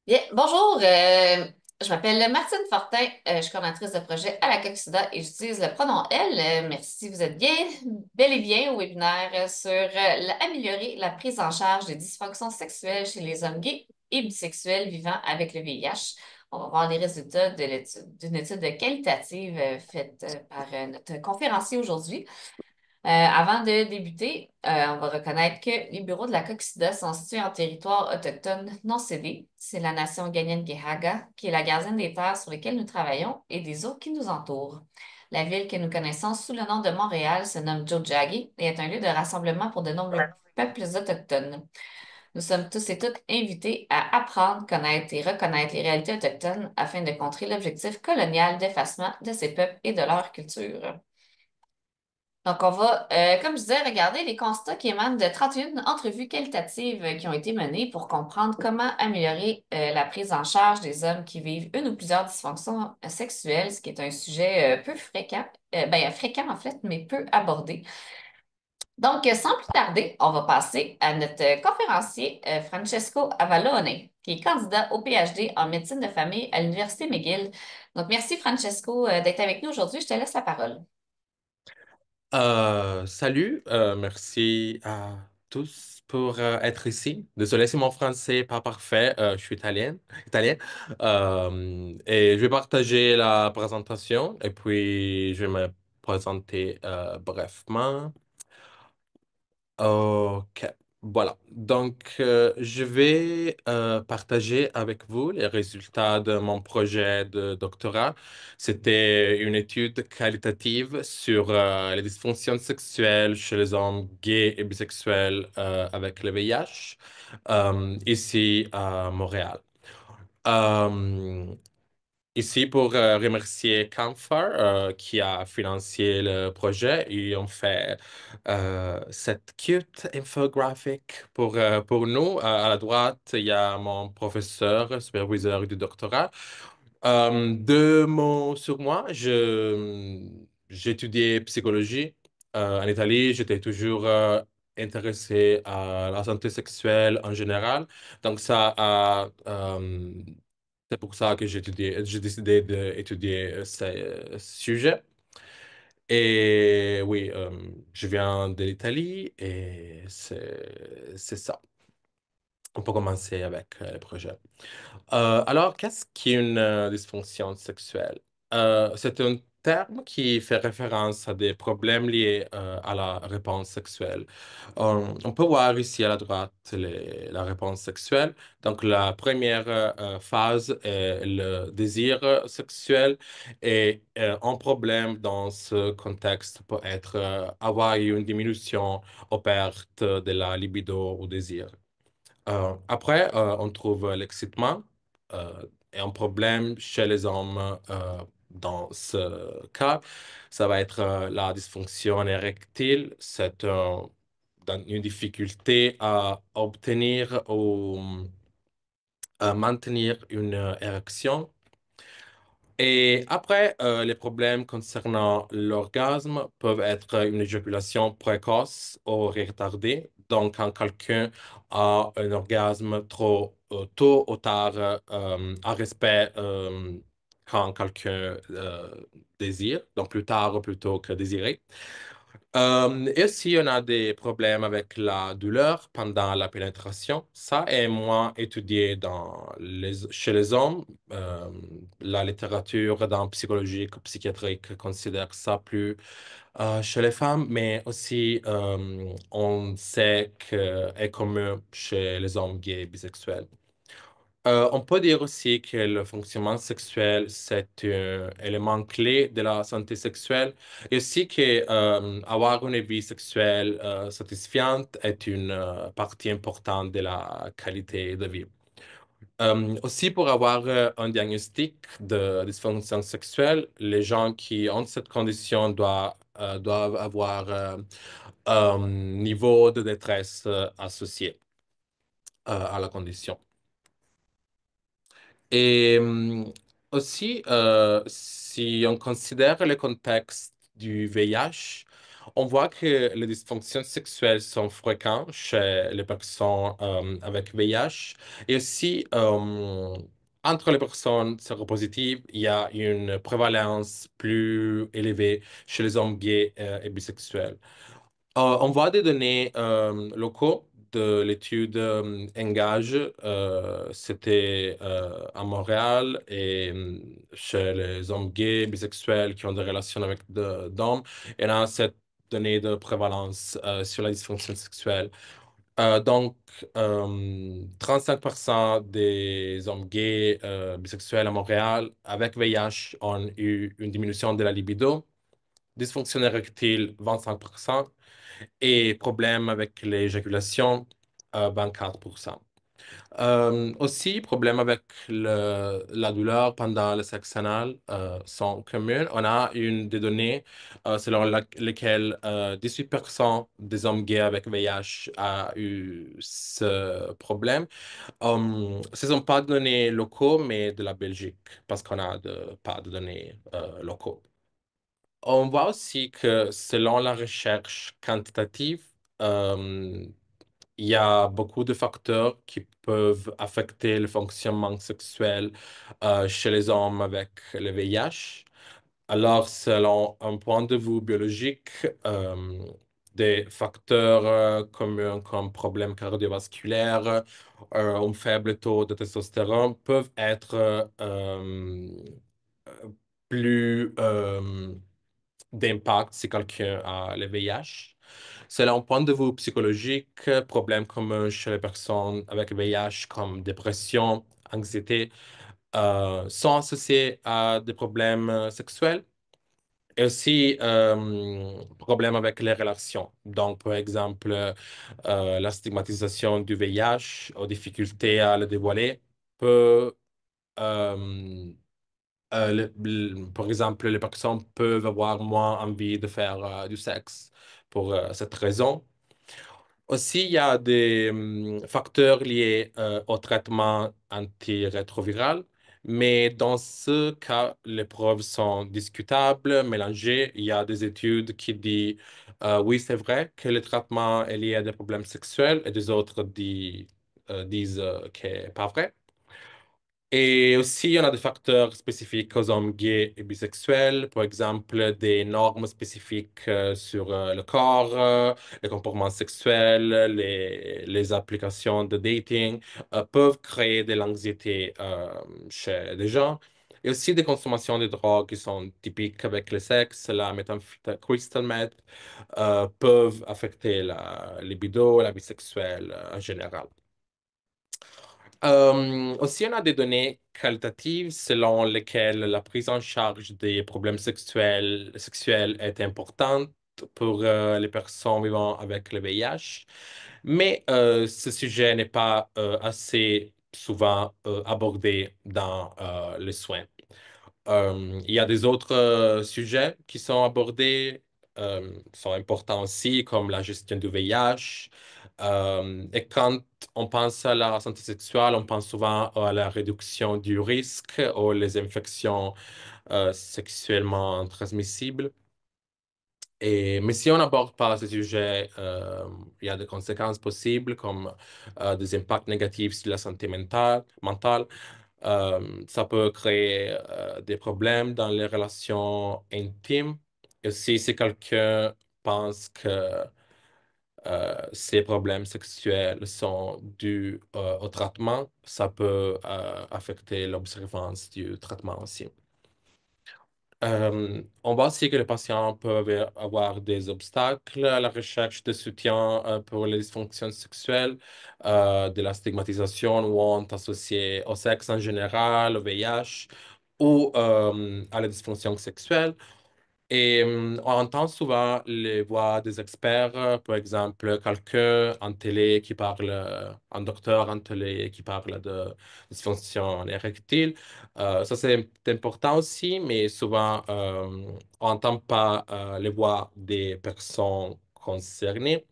Bien, bonjour, je m'appelle Martine Fortin, je suis coordinatrice de projet à la COXIDA et j'utilise le pronom elle. Merci, vous êtes bien, bel et bien au webinaire sur améliorer la prise en charge des dysfonctions sexuelles chez les hommes gays et bisexuels vivant avec le VIH. On va voir les résultats d'une étude qualitative faite par notre conférencier aujourd'hui. Avant de débuter, on va reconnaître que les bureaux de la COXIDA sont situés en territoire autochtone non cédé. C'est la nation Gadian-Gahaga qui est la gardienne des terres sur lesquelles nous travaillons et des eaux qui nous entourent. La ville que nous connaissons sous le nom de Montréal se nomme Tiohtià:ke et est un lieu de rassemblement pour de nombreux peuples autochtones. Nous sommes tous et toutes invités à apprendre, connaître et reconnaître les réalités autochtones afin de contrer l'objectif colonial d'effacement de ces peuples et de leur culture. Donc, on va, comme je disais, regarder les constats qui émanent de 31 entrevues qualitatives qui ont été menées pour comprendre comment améliorer la prise en charge des hommes qui vivent une ou plusieurs dysfonctions sexuelles, ce qui est un sujet peu fréquent, fréquent en fait, mais peu abordé. Donc, sans plus tarder, on va passer à notre conférencier Francesco Avallone, qui est candidat au PhD en médecine de famille à l'Université McGill. Donc, merci Francesco d'être avec nous aujourd'hui. Je te laisse la parole. Salut, merci à tous pour être ici. Désolé si mon français n'est pas parfait, je suis italien. Et je vais partager la présentation et puis je vais me présenter brièvement. Ok, voilà. Donc, je vais partager avec vous les résultats de mon projet de doctorat. C'était une étude qualitative sur les dysfonctions sexuelles chez les hommes gays et bisexuels avec le VIH ici à Montréal. Euh, Ici pour remercier Camphor qui a financé le projet. Ils ont fait cette cute infographique pour nous. À la droite, il y a mon professeur, superviseur du doctorat. Deux mots sur moi. J'ai étudié psychologie en Italie. J'étais toujours intéressé à la santé sexuelle en général. Donc ça a c'est pour ça que j'ai décidé d'étudier ce sujet. Et oui, je viens de l'Italie et c'est ça. On peut commencer avec le projet. Alors, qu'est-ce qu'une dysfonction sexuelle? C'est un terme qui fait référence à des problèmes liés à la réponse sexuelle. On peut voir ici à la droite la réponse sexuelle. Donc, la première phase est le désir sexuel et un problème dans ce contexte peut être avoir une diminution ou perte de la libido ou désir. Après, on trouve l'excitement et un problème chez les hommes dans ce cas. Ça va être la dysfonction érectile. Une difficulté à obtenir ou à maintenir une érection. Et après, les problèmes concernant l'orgasme peuvent être une éjaculation précoce ou retardée. Donc, quand quelqu'un a un orgasme trop tôt ou tard, à respect quand quelqu'un désire, donc plus tard plutôt que désiré. Et aussi, on a des problèmes avec la douleur pendant la pénétration. Ça est moins étudié chez les hommes. Euh, la littérature dans psychologie psychiatrique considère ça plus chez les femmes, mais aussi on sait que est commun chez les hommes gays et bisexuels. On peut dire aussi que le fonctionnement sexuel, c'est un élément clé de la santé sexuelle et aussi que avoir une vie sexuelle satisfaisante est une partie importante de la qualité de vie. Aussi, pour avoir un diagnostic de dysfonction sexuelle, les gens qui ont cette condition doivent avoir un niveau de détresse associé à la condition. Et aussi, si on considère le contexte du VIH, On voit que les dysfonctions sexuelles sont fréquentes chez les personnes avec VIH et aussi entre les personnes séropositives, il y a une prévalence plus élevée chez les hommes gays et bisexuels. On voit des données locaux de l'étude Engage. C'était à Montréal et chez les hommes gays, bisexuels qui ont des relations avec d'hommes. Et là, cette donnée de prévalence sur la dysfonction sexuelle. Donc, 35% des hommes gays, bisexuels à Montréal avec VIH ont eu une diminution de la libido. Dysfonction érectile, 25% et problème avec l'éjaculation, 24%. Aussi, problème avec la douleur pendant le sexe anal sont communs. On a une des données selon lesquelles 18% des hommes gays avec VIH a eu ce problème. Ce ne sont pas de données locaux, mais de la Belgique, parce qu'on a pas de données locaux. On voit aussi que selon la recherche quantitative, euh, il y a beaucoup de facteurs qui peuvent affecter le fonctionnement sexuel chez les hommes avec le VIH. Alors, selon un point de vue biologique, des facteurs communs comme problèmes cardiovasculaires, un faible taux de testostérone peuvent être plus d'impact si quelqu'un a le VIH. Selon un point de vue psychologique, problèmes comme chez les personnes avec le VIH, comme dépression, anxiété, sont associés à des problèmes sexuels et aussi problèmes avec les relations. Donc, par exemple, la stigmatisation du VIH ou difficultés à le dévoiler peut euh, par exemple, les personnes peuvent avoir moins envie de faire du sexe pour cette raison. Aussi, il y a des facteurs liés au traitement antirétroviral, mais dans ce cas, les preuves sont discutables, mélangées. Il y a des études qui disent oui, c'est vrai que le traitement est lié à des problèmes sexuels et des autres disent que n'est pas vrai. Et aussi, il y en a des facteurs spécifiques aux hommes gays et bisexuels, par exemple des normes spécifiques sur le corps, les comportements sexuels, les applications de dating peuvent créer de l'anxiété chez les gens. Et aussi des consommations de drogues qui sont typiques avec le sexe, la méthamphétamine, crystal meth, peuvent affecter la libido et la bisexuelle en général. Aussi, on a des données qualitatives selon lesquelles la prise en charge des problèmes sexuels est importante pour les personnes vivant avec le VIH, mais ce sujet n'est pas assez souvent abordé dans les soins. Il y a des autres sujets qui sont abordés, sont importants aussi, comme la gestion du VIH. Et quand on pense à la santé sexuelle, on pense souvent à la réduction du risque ou les infections sexuellement transmissibles. Mais si on n'aborde pas ce sujet, il y a des conséquences possibles comme des impacts négatifs sur la santé mentale. Ça peut créer des problèmes dans les relations intimes. Et aussi, si quelqu'un pense que ces problèmes sexuels sont dus au traitement, ça peut affecter l'observance du traitement aussi. On voit aussi que les patients peuvent avoir des obstacles à la recherche de soutien pour les dysfonctions sexuelles, de la stigmatisation ou honte associée au sexe en général, au VIH ou à la dysfonction sexuelle. Et on entend souvent les voix des experts, par exemple, quelqu'un en télé qui parle, un docteur en télé qui parle de dysfonction érectile. Ça, c'est important aussi, mais souvent, on n'entend pas les voix des personnes concernées.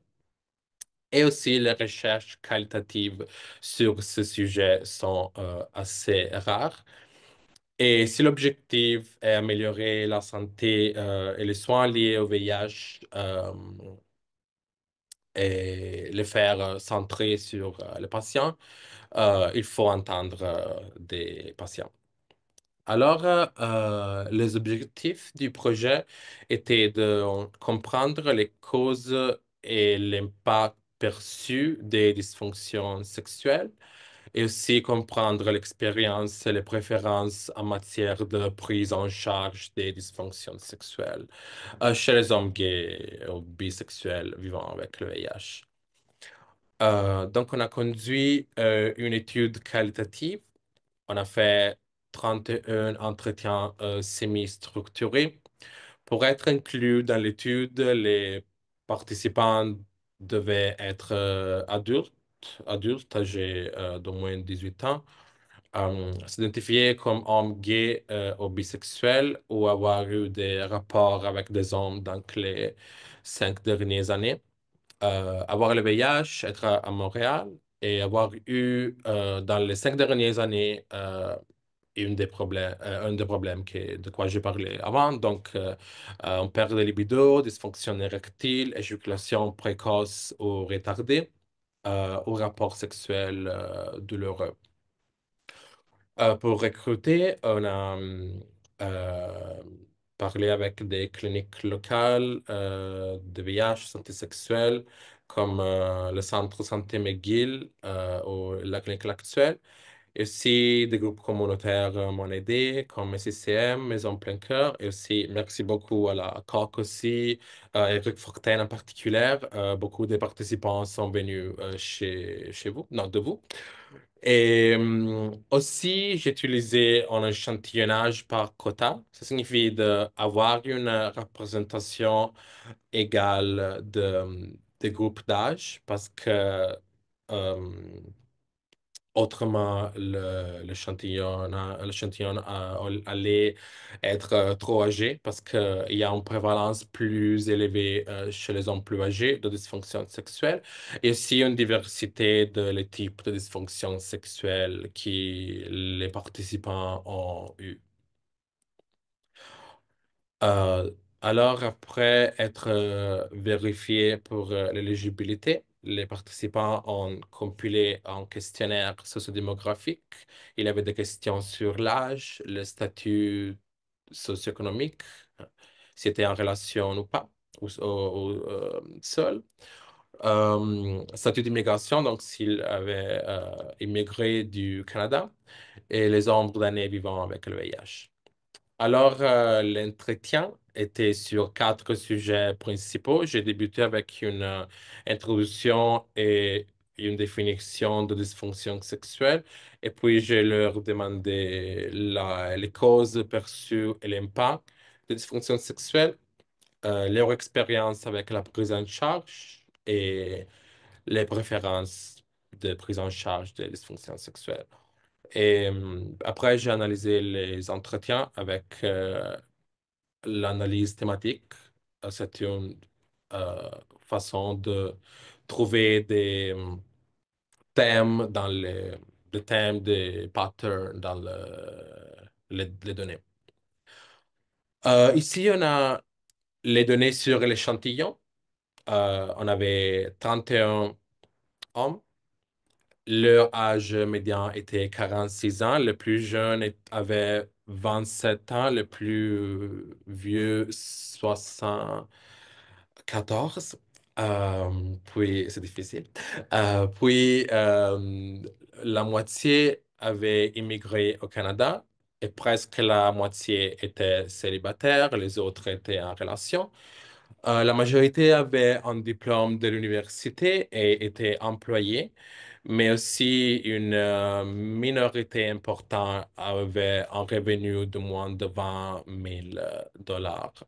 Et aussi, les recherches qualitatives sur ce sujet sont assez rares. Et si l'objectif est améliorer la santé et les soins liés au VIH et les faire centrer sur les patients, il faut entendre des patients. Alors, les objectifs du projet étaient de comprendre les causes et l'impact perçu des dysfonctions sexuelles et aussi comprendre l'expérience et les préférences en matière de prise en charge des dysfonctions sexuelles chez les hommes gays ou bisexuels vivant avec le VIH. Donc, on a conduit une étude qualitative. On a fait 31 entretiens semi-structurés. Pour être inclus dans l'étude, les participants devaient être adultes âgés d'au moins 18 ans, s'identifier comme hommes gays ou bisexuels ou avoir eu des rapports avec des hommes dans les 5 dernières années, avoir le VIH, être à Montréal et avoir eu dans les 5 dernières années un des problèmes de quoi j'ai parlé avant. Donc, on perd de libido, dysfonction érectile, éjaculation précoce ou retardée, ou rapport sexuel douloureux. Pour recruter, on a euh, parlé avec des cliniques locales de VIH, santé sexuelle, comme le Centre Santé McGill ou la clinique actuelle, et aussi des groupes communautaires Mon comme SCCM, Maison Plein Cœur, et aussi merci beaucoup à la COC aussi, Eric Fortin en particulier. Beaucoup de participants sont venus chez vous, non, de vous. Et aussi, j'ai utilisé un échantillonnage par quota. Ça signifie d'avoir une représentation égale de groupes d'âge parce que euh, autrement, l'échantillon allait être trop âgé parce qu'il y a une prévalence plus élevée chez les hommes plus âgés de dysfonction sexuelle et aussi une diversité de les types de dysfonction sexuelle que les participants ont eu. Euh, alors, après être vérifié pour l'éligibilité, les participants ont compilé un questionnaire sociodémographique. Il y avait des questions sur l'âge, le statut socio-économique, si était en relation ou pas, ou seul. Statut d'immigration, donc s'il avait immigré du Canada, et les nombres d'années vivant avec le VIH. Alors, l'entretien était sur 4 sujets principaux. J'ai débuté avec une introduction et une définition de dysfonction sexuelle. Et puis, je leur demandé les causes perçues et l'impact de dysfonction sexuelle, leur expérience avec la prise en charge et les préférences de prise en charge des dysfonctions sexuelles. Et après, j'ai analysé les entretiens avec l'analyse thématique. C'est une euh, façon de trouver thèmes dans des thèmes, des patterns dans les données. Ici, on a les données sur l'échantillon. On avait 31 hommes. Leur âge médian était 46 ans. Le plus jeune avait 27 ans. Le plus vieux, 74. Puis, c'est difficile. Puis, la moitié avait immigré au Canada et presque la moitié était célibataire. Les autres étaient en relation. La majorité avait un diplôme de l'université et était employée, mais aussi une minorité importante avait un revenu de moins de 20 000 $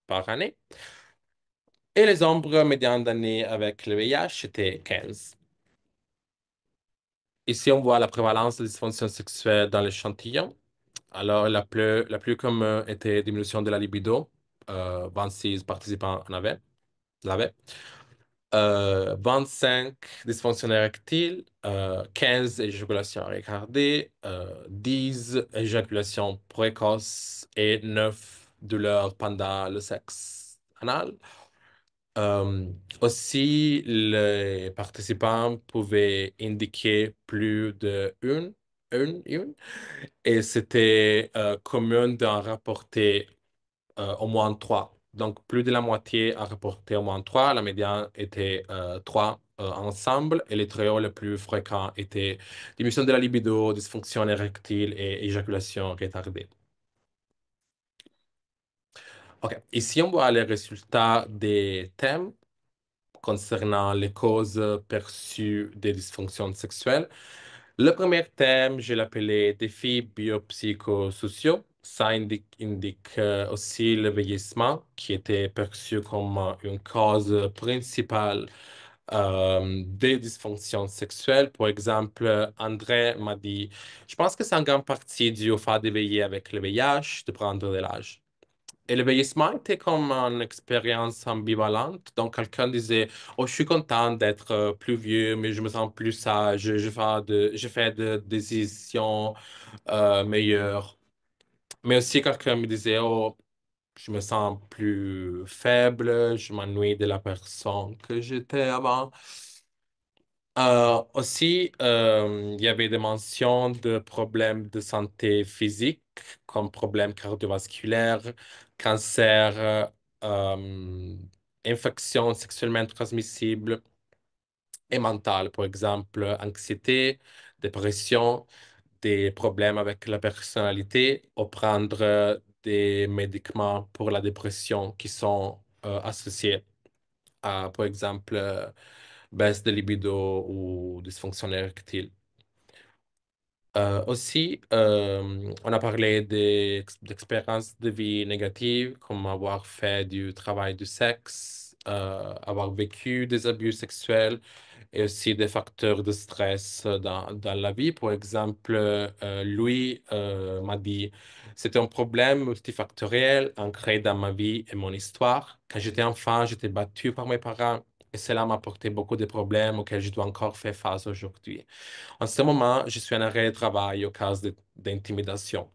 par année. Et les nombres médians d'années avec le VIH étaient 15. Ici, on voit la prévalence de dysfonction sexuelle dans l'échantillon. Alors, la plus commune était diminution de la libido. 26 participants l'avaient. 25 dysfonctions érectiles, 15 éjaculations retardées, 10 éjaculations précoces et 9 douleurs pendant le sexe anal. Euh, Aussi, les participants pouvaient indiquer plus de une, et c'était commun d'en rapporter au moins trois. Donc, plus de la moitié a rapporté au moins trois. La médiane était trois ensemble, et les tréaux les plus fréquents étaient diminution de la libido, dysfonction érectile et éjaculation retardée. OK. Ici, on voit les résultats des thèmes concernant les causes perçues des dysfonctions sexuelles. Le premier thème, je l'appelais défis biopsychosociaux. Ça indique aussi le vieillissement, qui était perçu comme une cause principale des dysfonctions sexuelles. Par exemple, André m'a dit, je pense que c'est en grande partie dû au fait de veiller avec le VIH, de prendre de l'âge. Et le vieillissement était comme une expérience ambivalente. Donc, quelqu'un disait, oh, je suis content d'être plus vieux, mais je me sens plus sage, je fais de décisions meilleures. Mais aussi, quelqu'un me disait, oh, je me sens plus faible, je m'ennuie de la personne que j'étais avant. Aussi, il y avait des mentions de problèmes de santé physique, comme problèmes cardiovasculaires, cancer, infections sexuellement transmissibles et mentales, par exemple, anxiété, dépression, des problèmes avec la personnalité, ou prendre des médicaments pour la dépression qui sont associés à, par exemple, baisse de libido ou dysfonction érectile. Aussi, on a parlé d'expériences de vie négatives, comme avoir fait du travail du sexe, avoir vécu des abus sexuels, et aussi des facteurs de stress dans la vie. Par exemple, Louis m'a dit, c'était un problème multifactoriel ancré dans ma vie et mon histoire. Quand j'étais enfant, j'étais battu par mes parents, et cela m'a apporté beaucoup de problèmes auxquels je dois encore faire face aujourd'hui. En ce moment, je suis en arrêt de travail au cas d'intimidation.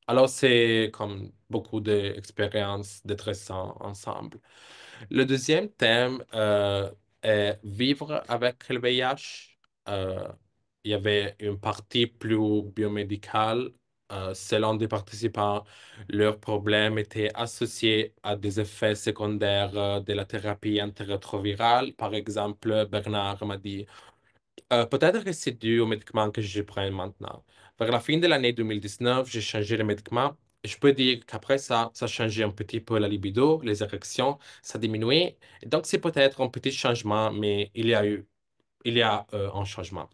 Alors, c'est comme beaucoup d'expériences détressantes ensemble. Le deuxième thème est vivre avec le VIH. Euh, il y avait une partie plus biomédicale. Selon des participants, leurs problèmes étaient associés à des effets secondaires de la thérapie antirétrovirale. Par exemple, Bernard m'a dit peut-être que c'est dû aux médicaments que je prends maintenant. Vers la fin de l'année 2019, j'ai changé les médicaments. Et je peux dire qu'après ça, ça a changé un petit peu la libido, les érections, ça a diminué. Et donc, c'est peut-être un petit changement, mais il y a un changement.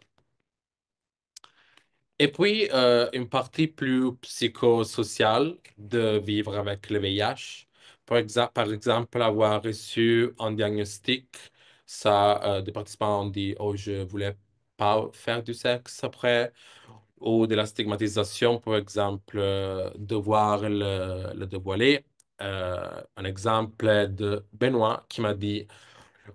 Et puis, une partie plus psychosociale de vivre avec le VIH. Par exemple, avoir reçu un diagnostic, ça, des participants ont dit, oh, je voulais pas faire du sexe après, ou de la stigmatisation, par exemple, devoir le dévoiler. Un exemple de Benoît qui m'a dit,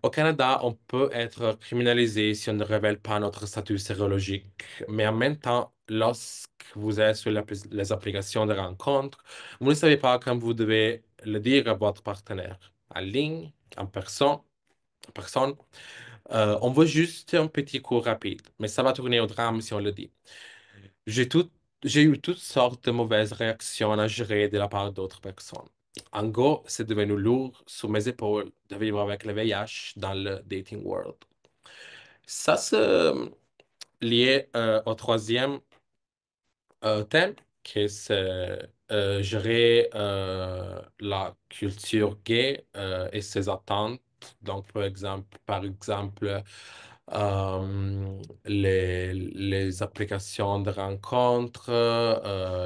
au Canada, on peut être criminalisé si on ne révèle pas notre statut sérologique. Mais en même temps, lorsque vous êtes sur les applications de rencontres, vous ne savez pas quand vous devez le dire à votre partenaire, en ligne, en personne. On veut juste un petit cours rapide, mais ça va tourner au drame si on le dit. J'ai tout, j'ai eu toutes sortes de mauvaises réactions à gérer de la part d'autres personnes. En gros, c'est devenu lourd sur mes épaules de vivre avec le VIH dans le dating world. Ça se lié au troisième thème, qui c'est gérer la culture gay et ses attentes. Donc, par exemple, les applications de rencontres,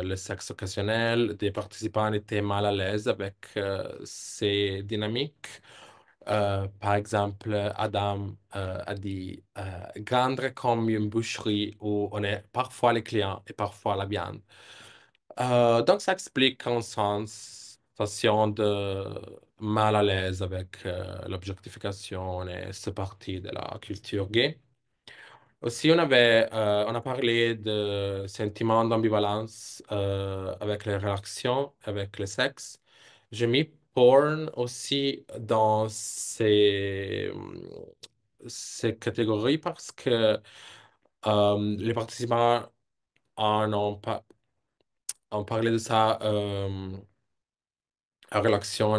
le sexe occasionnel, des participants étaient mal à l'aise avec ces dynamiques. Par exemple, Adam a dit gendre comme une boucherie où on est parfois les clients et parfois la viande. Donc, ça explique un sens. sensation de mal à l'aise avec l'objectification et cette partie de la culture gay. Aussi, on a parlé de sentiments d'ambivalence avec les relations, avec le sexe. J'ai mis porn aussi dans ces catégories parce que les participants ont parlé de ça en relation.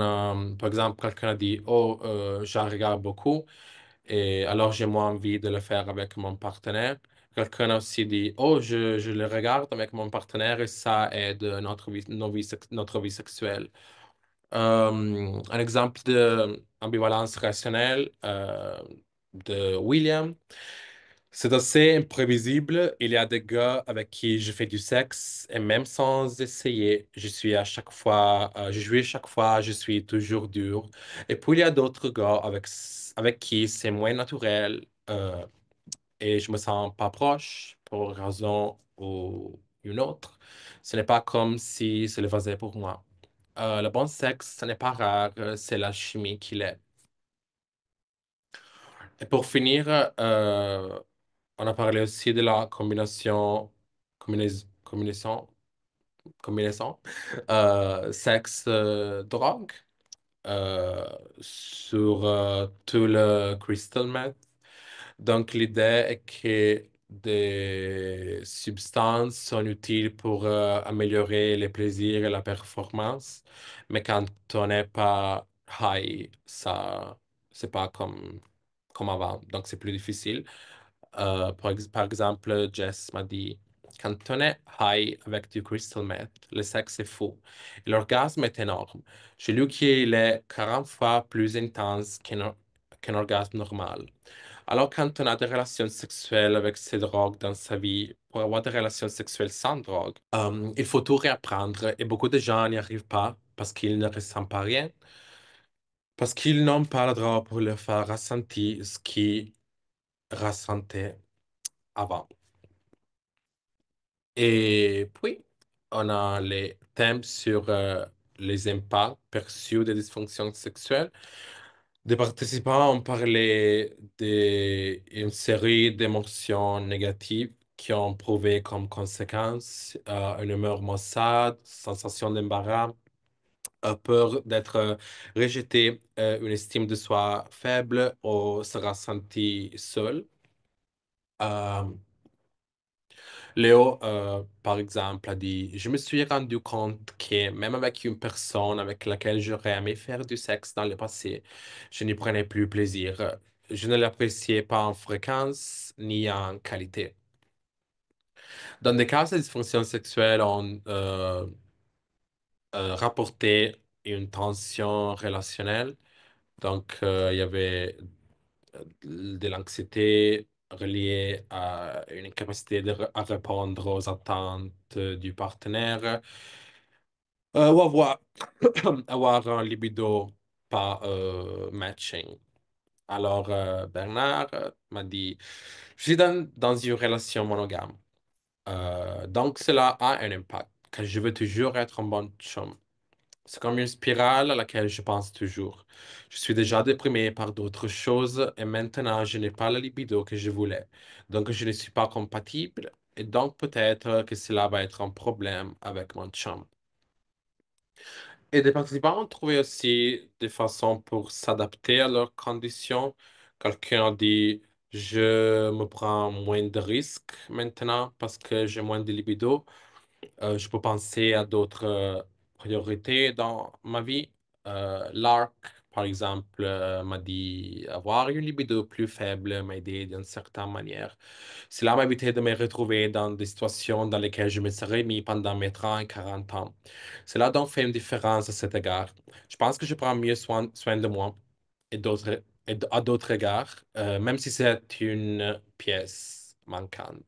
Par exemple, quelqu'un a dit, oh, j'en regarde beaucoup. Et alors, j'ai moins envie de le faire avec mon partenaire. Quelqu'un a aussi dit, oh, je le regarde avec mon partenaire et ça aide notre vie sexuelle. Un exemple d'ambivalence rationnelle de William. C'est assez imprévisible. Il y a des gars avec qui je fais du sexe et même sans essayer, je jouis à chaque fois, je suis toujours dur. Et puis il y a d'autres gars avec qui c'est moins naturel et je me sens pas proche pour une raison ou une autre. Ce n'est pas comme si c'est le faisait pour moi. Le bon sexe, ce n'est pas rare, c'est la chimie qui l'est. Et pour finir, on a parlé aussi de la combinaison, combinaison sexe-drogue sur tout le crystal meth. Donc, l'idée est que des substances sont utiles pour améliorer les plaisirs et la performance, mais quand on n'est pas high, ça, c'est pas comme avant, donc c'est plus difficile. Par exemple, Jess m'a dit, quand on est high avec du crystal meth, le sexe est fou et l'orgasme est énorme. J'ai lu qu'il est 40 fois plus intense qu'un orgasme normal. Alors, quand on a des relations sexuelles avec ces drogues dans sa vie, pour avoir des relations sexuelles sans drogue, il faut tout réapprendre et beaucoup de gens n'y arrivent pas parce qu'ils ne ressentent pas rien, parce qu'ils n'ont pas le droit pour leur faire ressentir ce qu'ils ressentaient avant. Et puis, on a les thèmes sur les impacts perçus des dysfonctions sexuelles. Des participants ont parlé d'une série d'émotions négatives qui ont prouvé comme conséquence une humeur maussade, sensation d'embarras, peur d'être rejeté, une estime de soi faible ou se ressentir seul. Euh, Léo, par exemple, a dit, je me suis rendu compte que même avec une personne avec laquelle j'aurais aimé faire du sexe dans le passé, je n'y prenais plus plaisir. Je ne l'appréciais pas en fréquence ni en qualité. Dans des cas de dysfonction sexuelle, on rapportait une tension relationnelle. Donc, il y avait de l'anxiété reliée à une incapacité à répondre aux attentes du partenaire ou avoir un libido pas matching. Alors, Bernard m'a dit, je suis dans une relation monogame. Donc, cela a un impact, car je veux toujours être un bon chum. C'est comme une spirale à laquelle je pense toujours. Je suis déjà déprimé par d'autres choses et maintenant je n'ai pas la libido que je voulais. Donc je ne suis pas compatible et donc peut-être que cela va être un problème avec mon chum. Et des participants ont trouvé aussi des façons pour s'adapter à leurs conditions. Quelqu'un a dit, je me prends moins de risques maintenant parce que j'ai moins de libido. Je peux penser à d'autres priorités dans ma vie. Lark, par exemple, m'a dit avoir une libido plus faible m'a aidé d'une certaine manière. Cela m'a évité de me retrouver dans des situations dans lesquelles je me serais mis pendant mes 30 et 40 ans. Cela a donc fait une différence à cet égard. Je pense que je prends mieux soin de moi à d'autres égards, même si c'est une pièce manquante.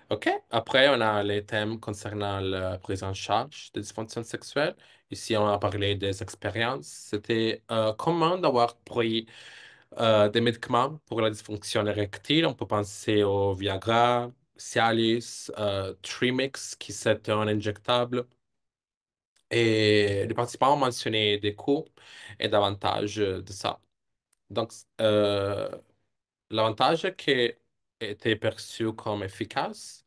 OK. Après, on a les thèmes concernant la prise en charge des dysfonctions sexuelles. Ici, on a parlé des expériences. C'était commun d'avoir pris des médicaments pour la dysfonction érectile. On peut penser au Viagra, Cialis, Trimix, qui c'est un injectable, Et les participants ont mentionné des coûts et d'avantages de ça. Donc, euh, l'avantage qui était perçu comme efficace,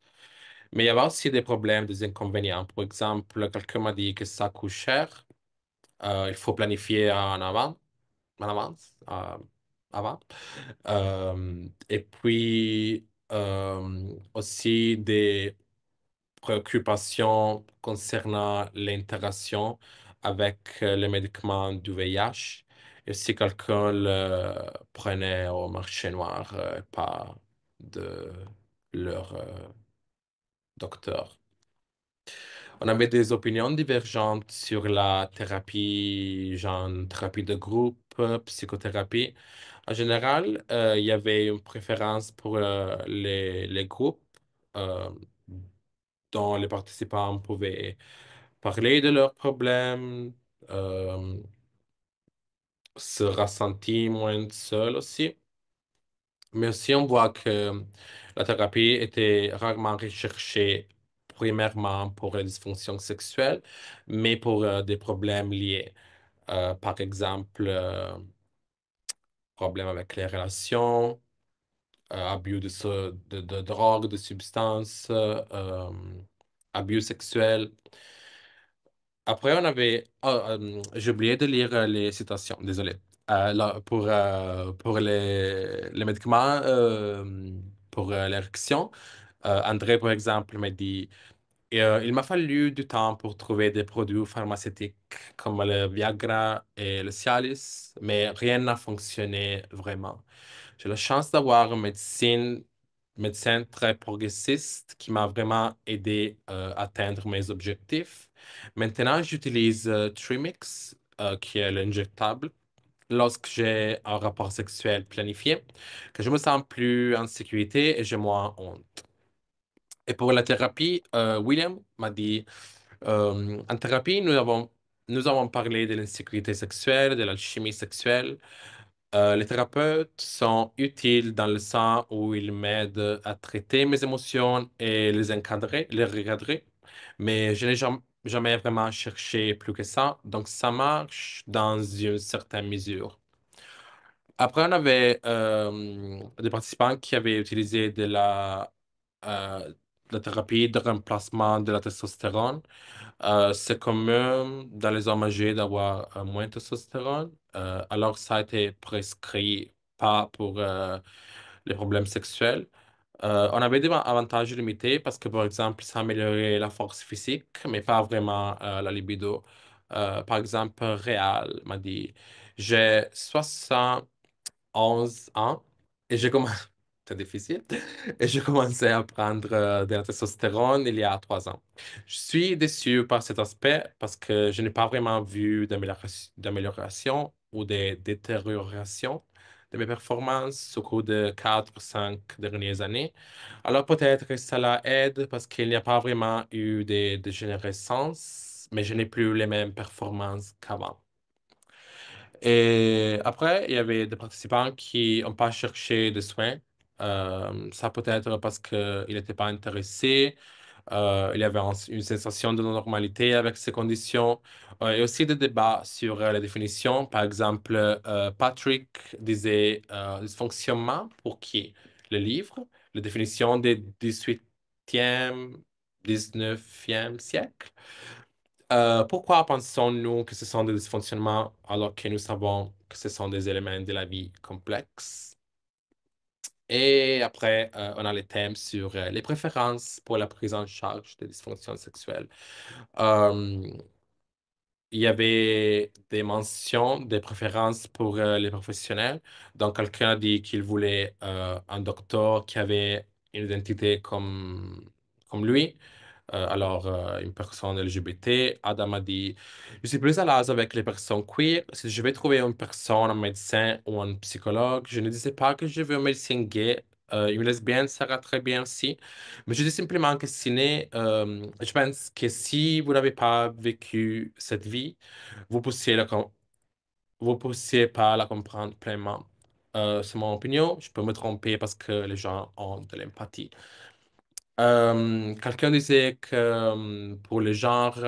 mais il y avait aussi des problèmes, des inconvénients. Par exemple, quelqu'un m'a dit que ça coûte cher. Il faut planifier en avance, avant. Et puis, aussi des préoccupations concernant l'interaction avec les médicaments du VIH. Et si quelqu'un le prenait au marché noir, pas de leur docteur. On avait des opinions divergentes sur la thérapie, genre thérapie de groupe, psychothérapie. En général, il y avait une préférence pour les groupes euh, dont les participants pouvaient parler de leurs problèmes, euh, se ressentir moins seuls aussi. Mais aussi, on voit que la thérapie était rarement recherchée premièrement pour les dysfonctions sexuelles, mais pour des problèmes liés. Par exemple, problèmes avec les relations, abus de drogue, de substances, abus sexuels. Après, on avait... j'ai oublié de lire les citations, désolé. Là, pour les médicaments, pour l'érection, André, par exemple, m'a dit, il m'a fallu du temps pour trouver des produits pharmaceutiques comme le Viagra et le Cialis, mais rien n'a fonctionné vraiment. J'ai la chance d'avoir un médecin très progressiste qui m'a vraiment aidé à atteindre mes objectifs. Maintenant, j'utilise Trimix, qui est l'injectable, lorsque j'ai un rapport sexuel planifié, que je me sens plus en sécurité et j'ai moins honte. Et pour la thérapie, William m'a dit, en thérapie, nous avons parlé de l'insécurité sexuelle, de l'alchimie sexuelle. Les thérapeutes sont utiles dans le sens où ils m'aident à traiter mes émotions et les recadrer. Mais je n'ai jamais vraiment cherché plus que ça. Donc, ça marche dans une certaine mesure. Après, on avait des participants qui avaient utilisé euh, la thérapie de remplacement de la testostérone. C'est commun dans les hommes âgés d'avoir moins de testostérone. Alors, ça a été prescrit pas pour les problèmes sexuels. On avait des avantages limités parce que, par exemple, ça améliorait la force physique, mais pas vraiment la libido. Par exemple, Réal m'a dit, j'ai 11 ans et j'ai commencé, c'est difficile, et j'ai commencé à prendre de la testostérone il y a 3 ans. Je suis déçu par cet aspect parce que je n'ai pas vraiment vu d'amélioration ou de détérioration de mes performances au cours de 4 5 dernières années. Alors peut-être que cela aide parce qu'il n'y a pas vraiment eu de dégénérescence, mais je n'ai plus les mêmes performances qu'avant. Et après, il y avait des participants qui n'ont pas cherché de soins. Ça peut être parce qu'ils n'étaient pas intéressés. Il y avait une sensation de non-normalité avec ces conditions. Et aussi des débats sur les définitions. Par exemple, Patrick disait dysfonctionnement pour qui? Le livre, la définition des 18e, 19e siècle. Pourquoi pensons-nous que ce sont des dysfonctionnements alors que nous savons que ce sont des éléments de la vie complexes? Et après, on a les thèmes sur les préférences pour la prise en charge des dysfonctions sexuelles. Euh, il y avait des mentions, des préférences pour les professionnels. Donc, quelqu'un a dit qu'il voulait un docteur qui avait une identité comme lui. Une personne LGBT, Adam a dit, je suis plus à l'aise avec les personnes queer. Si je vais trouver une personne, un médecin ou un psychologue, je ne disais pas que je veux un médecin gay. Une lesbienne sera très bien aussi. Mais je dis simplement que je pense que si vous n'avez pas vécu cette vie, vous vous poussiez pas la comprendre pleinement. C'est mon opinion. Je peux me tromper parce que les gens ont de l'empathie. Quelqu'un disait que pour le genre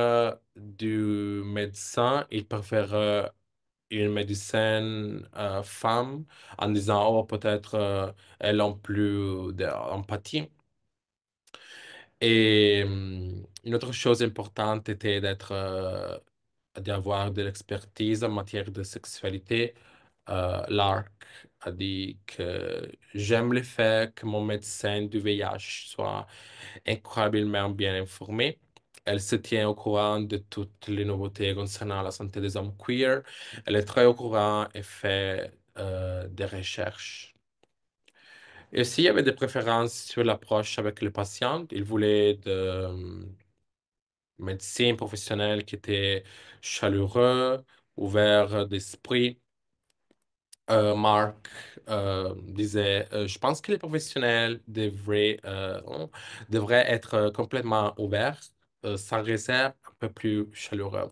du médecin, il préfère une médecin femme en disant, oh, peut-être elle a plus d'empathie. Et une autre chose importante était d'avoir de l'expertise en matière de sexualité. L'ARC a dit que j'aime le fait que mon médecin du VIH soit incroyablement bien informée. Elle se tient au courant de toutes les nouveautés concernant la santé des hommes queer. Elle est très au courant et fait des recherches. Et s'il y avait des préférences sur l'approche avec les patients, il voulait de médecins professionnels qui étaient chaleureux, ouverts d'esprit. Marc disait, je pense que les professionnels devraient être complètement ouverts, sans réserve, un peu plus chaleureux.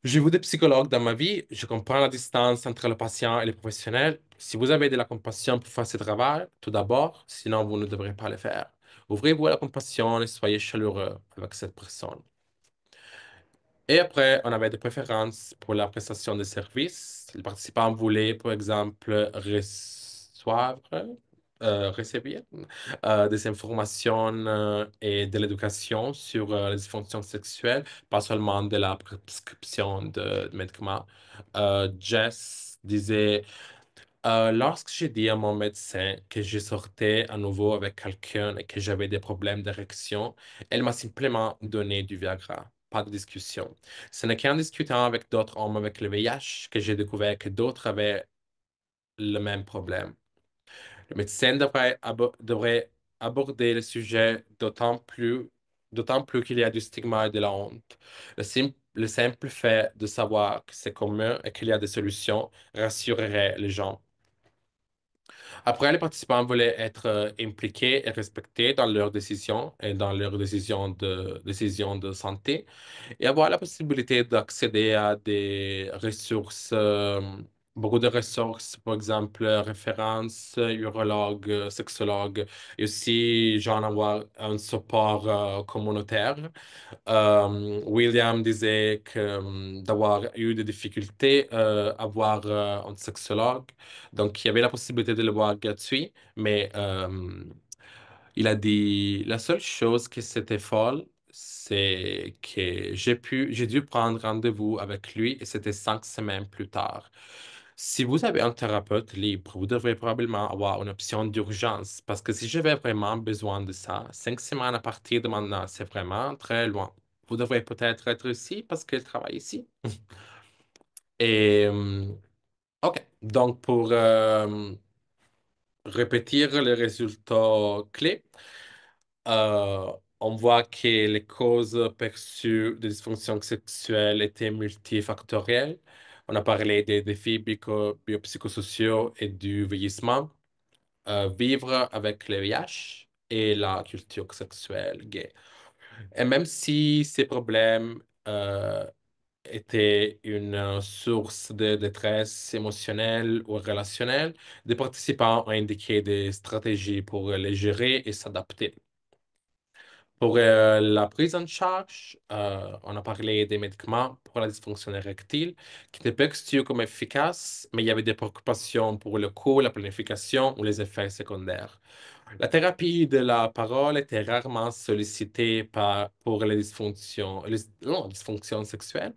J'ai vu des psychologues dans ma vie, je comprends la distance entre le patient et le professionnel. Si vous avez de la compassion pour faire ce travail, tout d'abord, sinon vous ne devrez pas le faire. Ouvrez-vous à la compassion et soyez chaleureux avec cette personne. Et après, on avait des préférences pour la prestation de services. Les participants voulaient, par exemple, recevoir des informations et de l'éducation sur les dysfonctions sexuelles, pas seulement de la prescription de médicaments. Jess disait, lorsque j'ai dit à mon médecin que je sortais à nouveau avec quelqu'un et que j'avais des problèmes d'érection, elle m'a simplement donné du Viagra. Pas de discussion. Ce n'est qu'en discutant avec d'autres hommes avec le VIH que j'ai découvert que d'autres avaient le même problème. Le médecin devrait aborder le sujet d'autant plus qu'il y a du stigma et de la honte. Le simple fait de savoir que c'est commun et qu'il y a des solutions rassurerait les gens. Après, les participants voulaient être impliqués et respectés dans leurs décisions et dans leurs décisions de santé et avoir la possibilité d'accéder à des ressources, beaucoup de ressources, par exemple, références, urologues, sexologues, et aussi, genre, avoir un support communautaire. William disait que d'avoir eu des difficultés à voir un sexologue. Donc, il y avait la possibilité de le voir gratuit, mais il a dit la seule chose qui c'était folle, c'est que j'ai dû prendre rendez-vous avec lui et c'était 5 semaines plus tard. Si vous avez un thérapeute libre, vous devrez probablement avoir une option d'urgence parce que si j'avais vraiment besoin de ça, 5 semaines à partir de maintenant, c'est vraiment très loin. Vous devrez peut-être être ici parce qu'il travaille ici. Et, OK. Donc, pour répéter les résultats clés, euh, on voit que les causes perçues de dysfonction sexuelle étaient multifactorielles. On a parlé des défis biopsychosociaux et du vieillissement, vivre avec le VIH et la culture sexuelle gay. Et même si ces problèmes étaient une source de détresse émotionnelle ou relationnelle, des participants ont indiqué des stratégies pour les gérer et s'adapter. Pour la prise en charge, on a parlé des médicaments pour la dysfonction érectile qui étaient perçus comme efficaces, mais il y avait des préoccupations pour le coût, la planification ou les effets secondaires. La thérapie de la parole était rarement sollicitée pour non, dysfonctions sexuelles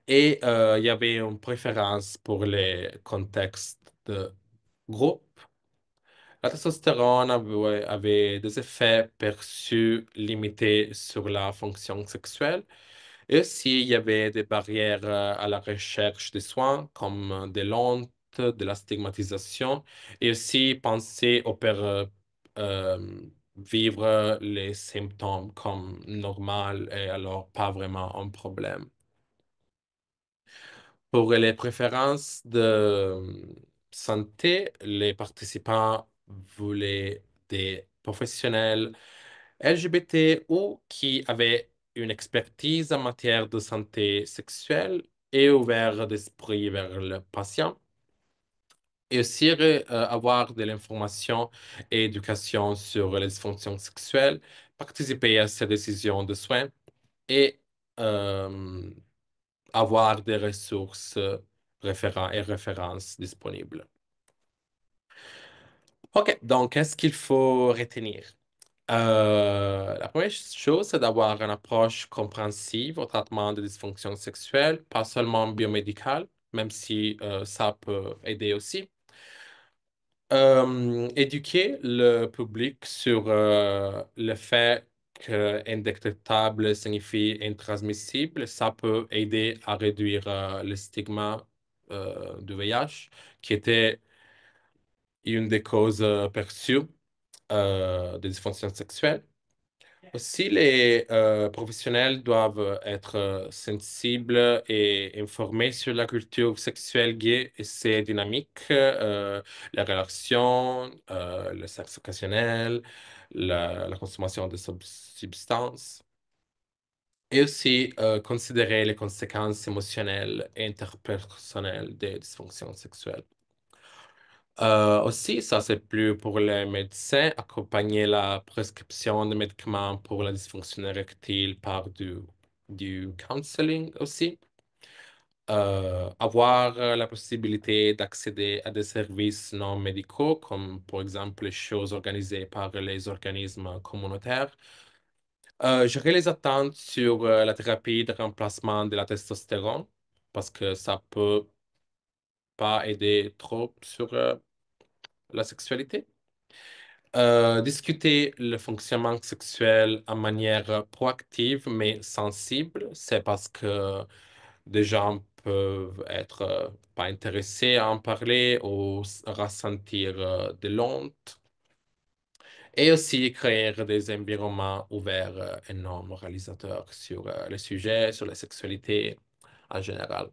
et il y avait une préférence pour les contextes de groupe. La testostérone avait des effets perçus limités sur la fonction sexuelle. Et aussi, il y avait des barrières à la recherche des soins, comme des lentes, de la stigmatisation, et aussi penser euh, vivre les symptômes comme normal et alors pas vraiment un problème. Pour les préférences de santé, les participants voulaient des professionnels LGBT ou qui avaient une expertise en matière de santé sexuelle et ouverts d'esprit vers le patient. et aussi avoir de l'information et éducation sur les dysfonctions sexuelles, participer à ces décisions de soins et euh, avoir des ressources références disponibles. OK, donc qu'est-ce qu'il faut retenir? La première chose, c'est d'avoir une approche compréhensive au traitement des dysfonctions sexuelles, pas seulement biomédicale, même si ça peut aider aussi. Éduquer le public sur le fait qu'indétectable signifie intransmissible, ça peut aider à réduire le stigma du VIH, qui était une des causes perçues des dysfonctions sexuelles. Aussi, les professionnels doivent être sensibles et informés sur la culture sexuelle gay et ses dynamiques, les relations, le sexe occasionnel, la consommation de substances, et aussi considérer les conséquences émotionnelles et interpersonnelles des dysfonctions sexuelles. Aussi, ça c'est plus pour les médecins, accompagner la prescription de médicaments pour la dysfonction érectile par du counseling aussi. Avoir la possibilité d'accéder à des services non médicaux, comme par exemple les choses organisées par les organismes communautaires. Gérer les attentes sur la thérapie de remplacement de la testostérone, parce que ça peut pas aider trop sur la sexualité. Discuter le fonctionnement sexuel en manière proactive mais sensible, c'est parce que des gens peuvent être pas intéressés à en parler ou ressentir de l'honte. Et aussi créer des environnements ouverts et non moralisateurs sur le sujet, sur la sexualité en général.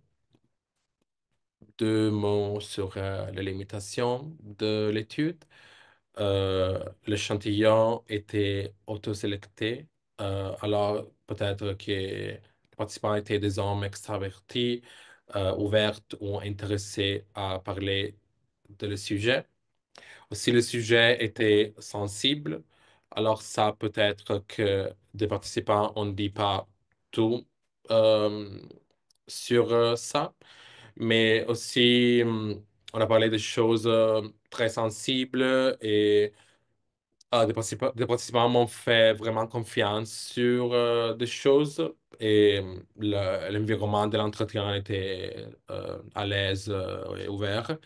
Deux mots sur les limitations de l'étude. L'échantillon était auto-sélecté. Alors, peut-être que les participants étaient des hommes extravertis, ouverts ou intéressés à parler de le sujet. Si le sujet était sensible, alors ça peut être que des participants on ne dit pas tout euh, sur ça, mais aussi on a parlé des choses très sensibles et des participants m'ont fait vraiment confiance sur des choses et l'environnement de l'entretien était à l'aise et ouvert.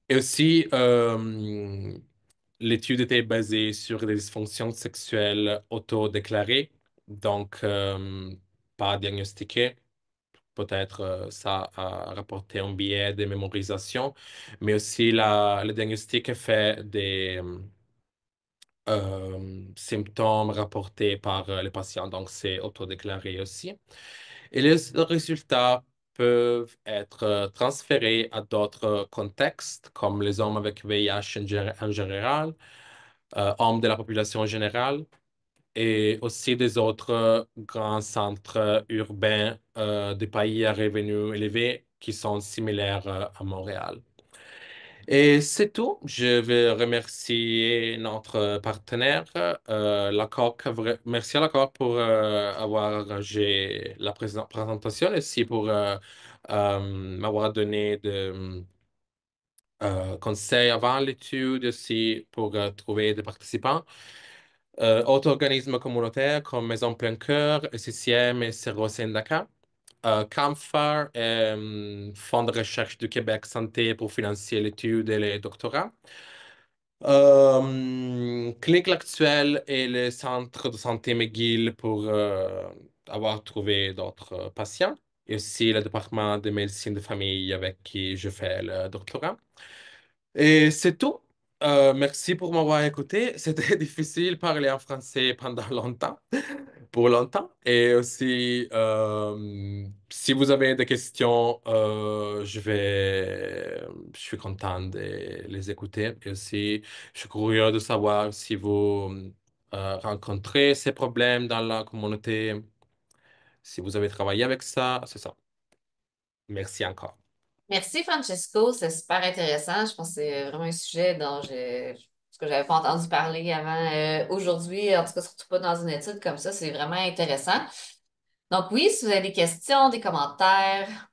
Et aussi, l'étude était basée sur des dysfonctions sexuelles autodéclarées, donc pas diagnostiquées. Peut-être ça a rapporté un biais de mémorisation, mais aussi le diagnostic est fait des symptômes rapportés par les patients, donc c'est autodéclaré aussi. Et les résultats peuvent être transférés à d'autres contextes, comme les hommes avec VIH en général, hommes de la population générale, et aussi des autres grands centres urbains des pays à revenus élevés qui sont similaires à Montréal. Et c'est tout. Je veux remercier notre partenaire, la COC. Merci à la COC pour avoir arrangé la présentation et aussi pour m'avoir donné de conseils avant l'étude, aussi pour trouver des participants. Autres organismes communautaires comme Maison Plein Cœur, CCM et Cerveau Syndicat. CAMFAR, Fonds de recherche du Québec Santé pour financer l'étude et les doctorats. Clinique L'Actuel et le Centre de santé McGill pour avoir trouvé d'autres patients. Et aussi le département de médecine de famille avec qui je fais le doctorat. Et c'est tout. Merci pour m'avoir écouté. C'était difficile de parler en français pendant longtemps, pour longtemps. Et aussi, si vous avez des questions, je suis content de les écouter. Et aussi, je suis curieux de savoir si vous rencontrez ces problèmes dans la communauté, si vous avez travaillé avec ça. C'est ça. Merci encore. Merci Francesco, c'est super intéressant. Je pense que c'est vraiment un sujet ce que j'avais pas entendu parler avant aujourd'hui, en tout cas surtout pas dans une étude comme ça, c'est vraiment intéressant. Donc oui, si vous avez des questions, des commentaires.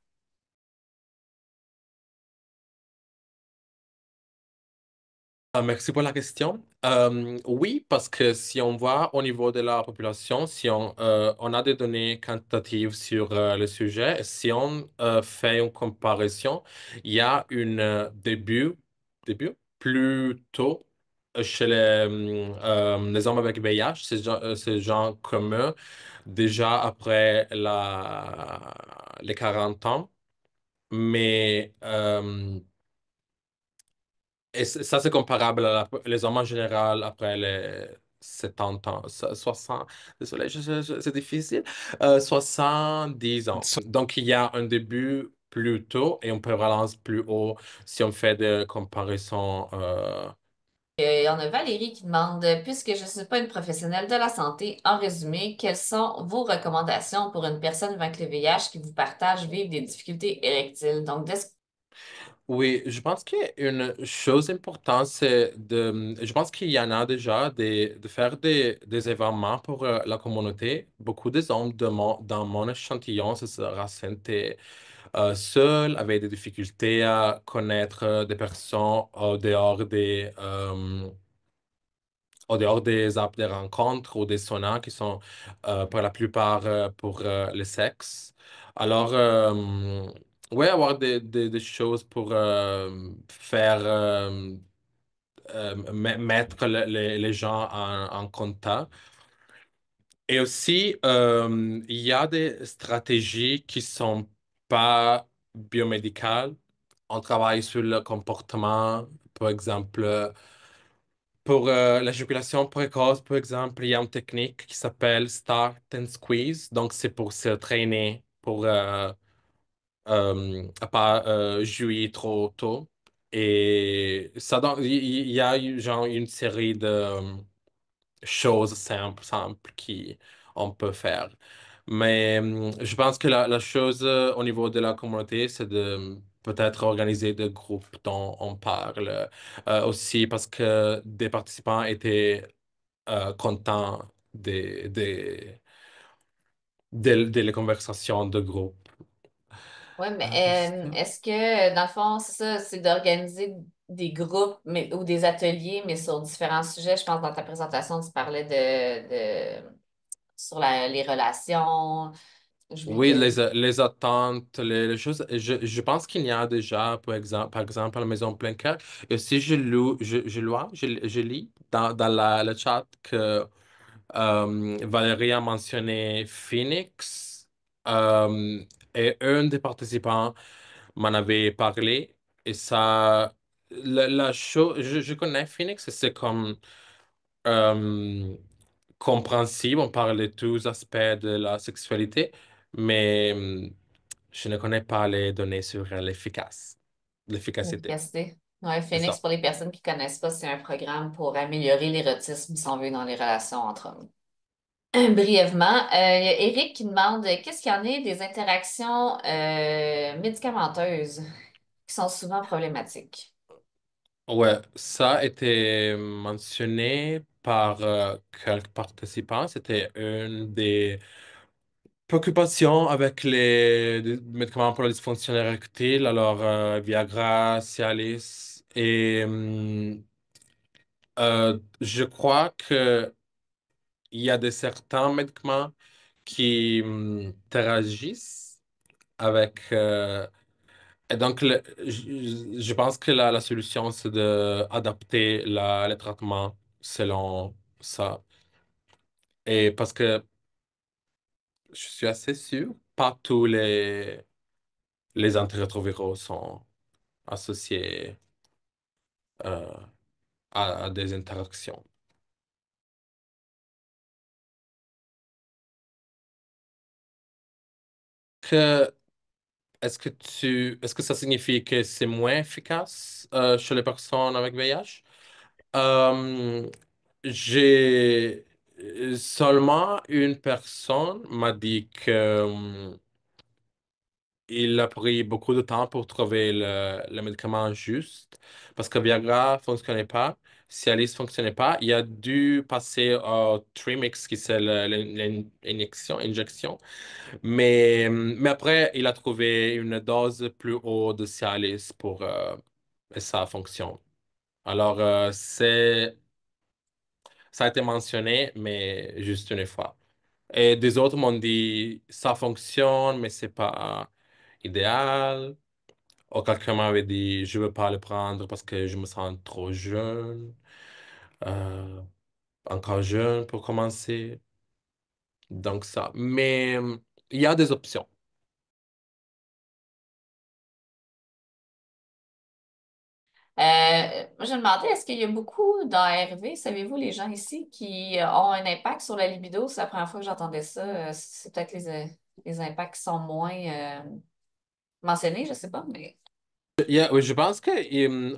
Merci pour la question. Oui, parce que si on voit au niveau de la population, si on a des données quantitatives sur le sujet, si on fait une comparaison, il y a début plus tôt chez les hommes avec VIH, ces gens communs, déjà après les 40 ans. Mais ça, c'est comparable les hommes en général après les 70 ans, 60, désolé, c'est difficile, 70 ans. Donc, il y a un début plus tôt et on peut relancer plus haut si on fait des comparaisons. Il y en a Valérie qui demande, puisque je ne suis pas une professionnelle de la santé, en résumé, quelles sont vos recommandations pour une personne vaincre le VIH qui vous partage vivre des difficultés érectiles? Donc, Oui, je pense qu'une chose importante, je pense qu'il y en a déjà de faire des événements pour la communauté. Beaucoup des hommes dans mon échantillon se sera senti seuls, avaient des difficultés à connaître des personnes au dehors des apps de rencontres ou des saunas qui sont pour la plupart pour le sexe. Alors, ouais, avoir des choses pour faire mettre les gens en contact. Et aussi, il y a des stratégies qui sont pas biomédicales. On travaille sur le comportement, par exemple. Pour l'éjaculation précoce, par exemple, il y a une technique qui s'appelle Start and Squeeze. Donc, c'est pour se traîner, pour à pas jouir trop tôt. Et ça, il y a genre une série de choses simples qui on peut faire. Mais je pense que la chose au niveau de la communauté, c'est de peut-être organiser des groupes dont on parle. Aussi parce que des participants étaient contents des les conversations de groupe. ouais, mais Qu'est-ce que... est-ce que, dans le fond, c'est ça, c'est d'organiser des groupes ou des ateliers, mais sur différents sujets? Je pense que dans ta présentation, tu parlais sur les relations. J'oublie Oui, que. les attentes, les choses. Je pense qu'il y a déjà, par exemple, à la Maison Plein Cœur. Et si je lis dans le chat que Valérie a mentionné Phoenix et un des participants m'en avait parlé. Et ça, la chose, je connais Phoenix, et c'est comme euh, compréhensible, on parle de tous aspects de la sexualité, mais je ne connais pas les données sur l'efficacité. L'efficacité. Ouais, C'est Phoenix, ça. pour les personnes qui ne connaissent pas, c'est un programme pour améliorer l'érotisme, si on veut, dans les relations entre hommes. Brièvement, il y a Eric qui demande qu'est-ce qu'il y en est des interactions médicamenteuses qui sont souvent problématiques. Ouais, ça a été mentionné par quelques participants. C'était une des préoccupations avec les médicaments pour la dysfonction érectile, alors Viagra, Cialis. Et je crois que il y a certains médicaments qui interagissent avec... et donc, je pense que la solution, c'est d'adapter le traitement selon ça. Et parce que je suis assez sûr, pas tous les antirétroviraux sont associés euh, à des interactions. Que, est-ce que ça signifie que c'est moins efficace chez les personnes avec VIH? Euh, j'ai seulement une personne m'a dit que il a pris beaucoup de temps pour trouver le médicament juste parce que Viagra fonctionnait pas. Cialis fonctionnait pas. Il a dû passer au Trimix, qui c'est l'injection. Mais après, il a trouvé une dose plus haute de Cialis et ça fonctionne. Alors, ça a été mentionné, mais juste une fois. Et des autres m'ont dit, ça fonctionne, mais c'est pas idéal. Ou quelqu'un m'avait dit, je veux pas le prendre parce que je me sens trop jeune, euh, encore jeune pour commencer. Donc ça. Mais il y a des options. Moi, je me demandais, est-ce qu'il y a beaucoup d'ARV, savez-vous, les gens ici, qui ont un impact sur la libido? C'est la première fois que j'entendais ça. C'est peut-être les impacts qui sont moins mentionnés, je sais pas, mais Oui, je pense que,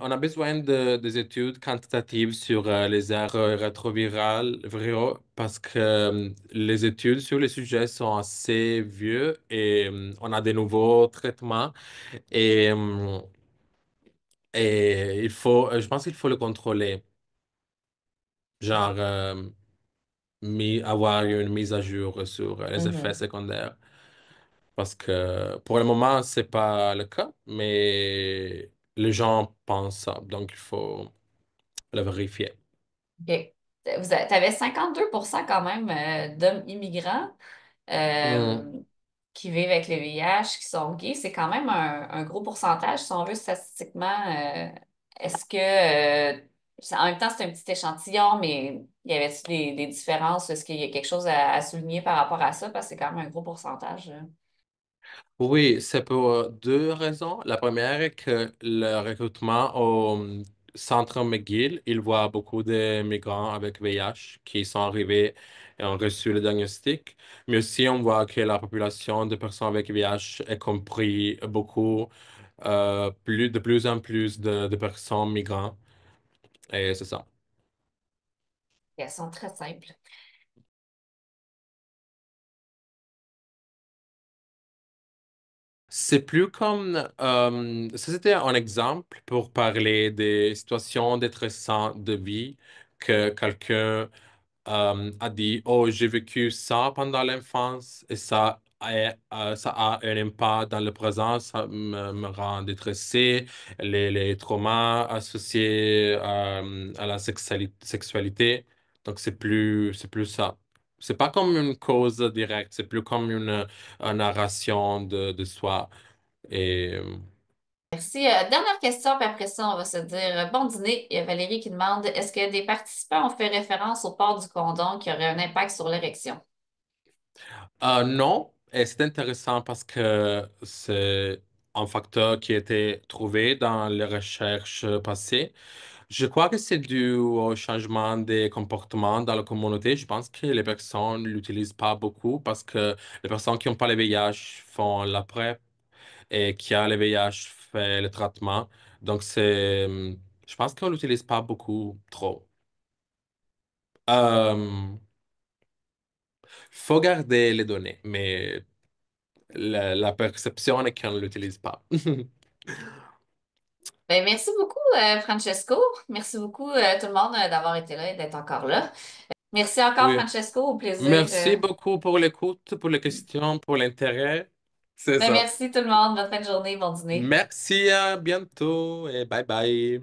on a besoin des études quantitatives sur les aires rétrovirales viraux parce que les études sur les sujets sont assez vieux et on a des nouveaux traitements et, et je pense qu'il faut le contrôler. Genre, avoir une mise à jour sur les effets Mhm. secondaires. Parce que pour le moment, c'est pas le cas, mais les gens pensent ça. Donc, il faut le vérifier. OK. Tu avais 52% quand même d'hommes immigrants Hmm. euh, qui vivent avec le VIH, qui sont gays. C'est quand même un gros pourcentage, si on veut, statistiquement. Est-ce que, en même temps, c'est un petit échantillon, mais y avait-il des différences? Est-ce qu'il y a quelque chose à souligner par rapport à ça? Parce que c'est quand même un gros pourcentage. Oui, c'est pour deux raisons. La première est que le recrutement au centre McGill, il voit beaucoup de migrants avec VIH qui sont arrivés et ont reçu le diagnostic. Mais aussi, on voit que la population de personnes avec VIH est compris beaucoup, de plus en plus de personnes migrantes. Et c'est ça. Elles sont très simples. C'est plus comme, ça c'était un exemple pour parler des situations détressantes de vie que quelqu'un a dit, oh, j'ai vécu ça pendant l'enfance et ça a un impact dans le présent, ça me rend détressé, les traumas associés à la sexualité. Donc c'est plus ça. C'est pas comme une cause directe, c'est plus comme une narration de soi. Et Merci. Dernière question, puis après ça, on va se dire bon dîner. Il y a Valérie qui demande est-ce que des participants ont fait référence au port du condom qui aurait un impact sur l'érection? non, et c'est intéressant parce que c'est un facteur qui a été trouvé dans les recherches passées. Je crois que c'est dû au changement des comportements dans la communauté. Je pense que les personnes ne l'utilisent pas beaucoup parce que les personnes qui n'ont pas le VIH font la PrEP et qui a le VIH fait le traitement. Donc je pense qu'on l'utilise pas beaucoup trop. Euh, faut garder les données, mais la perception est qu'on ne l'utilise pas. Ben, merci beaucoup, Francesco. Merci beaucoup, tout le monde, d'avoir été là et d'être encore là. Merci encore, Oui. Francesco. Au plaisir. Merci beaucoup pour l'écoute, pour les questions, pour l'intérêt. C'est Ben, ça. merci tout le monde. Bonne fin de journée, bon dîner. Merci, à bientôt et bye bye.